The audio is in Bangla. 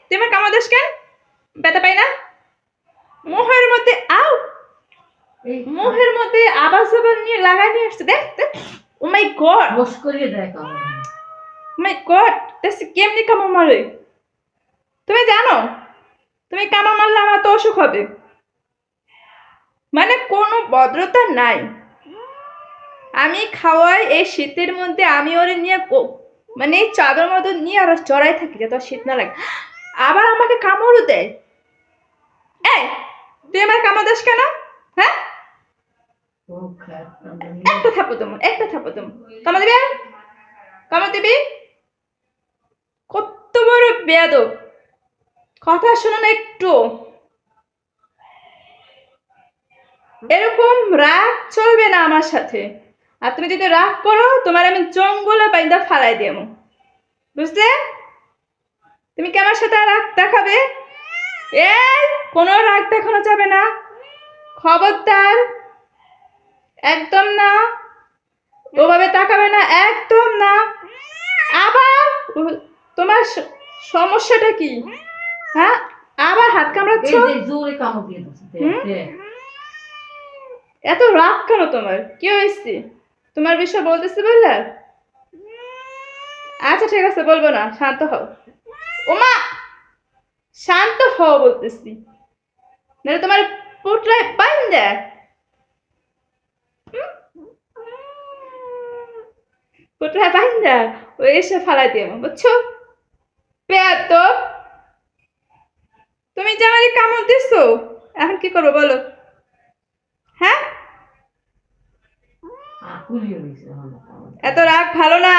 তুই আমার কামড় দিস কেন? ব্যথা পাই না? মুখের মধ্যে আউ, মুখের মধ্যে আবার সাবার নিয়ে লাগাই নিয়ে আসছে। দেখ দেখ, ও মাই গড, বস করিয়ে দেয় কামড়। মাই গড, দেখছি কেমনি কামড় মারে। তুমি জানো তুমি কামড় মারলে আমার তো অসুখ হবে, মানে কোনো ভদ্রতা নাই। আমি খাওয়াই এই শীতের মধ্যে, আমি ওরে নিয়ে মানে এই চাদর মতো নিয়ে আর চড়াই থাকি যাতে শীত না লাগে, আবার আমাকে কামড়ও দেয়। এই তুই আমার কামড় দিস কেন? হ্যাঁ, একটা থাপো তোমার, একটা থাপো তোমার। কামড় দিবি, কামড় দিবি? কত বড় বেয়াদব, কথা শোনো না একটু। এরকম রাগ চলবে না আমার সাথে, আর তুমি যদি রাগ করো তোমার আমি জঙ্গলে বাইন্দা ফালাই দেবো, বুঝলে? তুমি কি আমার সাথে রাগ দেখাবে? এই, কোনো রাগ দেখানো যাবে না, খবরদার, একদম না। ওভাবে তাকাবে না, একদম না। আবার তোমার সমস্যাটা কি? হ্যাঁ, আবার হাত কামড়াচ্ছ। জোরে কামড় দিয়ে দিচ্ছে। এত রাগ কেন তোমার? কি হয়েছে? তোমার বিষয় বলতেছি বললে? আচ্ছা ঠিক আছে, বলবো না, শান্ত হও। ওমা, শান্ত হও বলতেছি, নাহলে তোমার পুটলায় বাইন দেয়, পুটলায় বাইন দেয়, ওই এসে ফালাই দিয়ে, বুঝছো? পেয়ার তো, তুমি যে আমাকে কামড় দিছো, এখন কি করবো বলো? হ্যাঁ, এত রাগ ভালো না।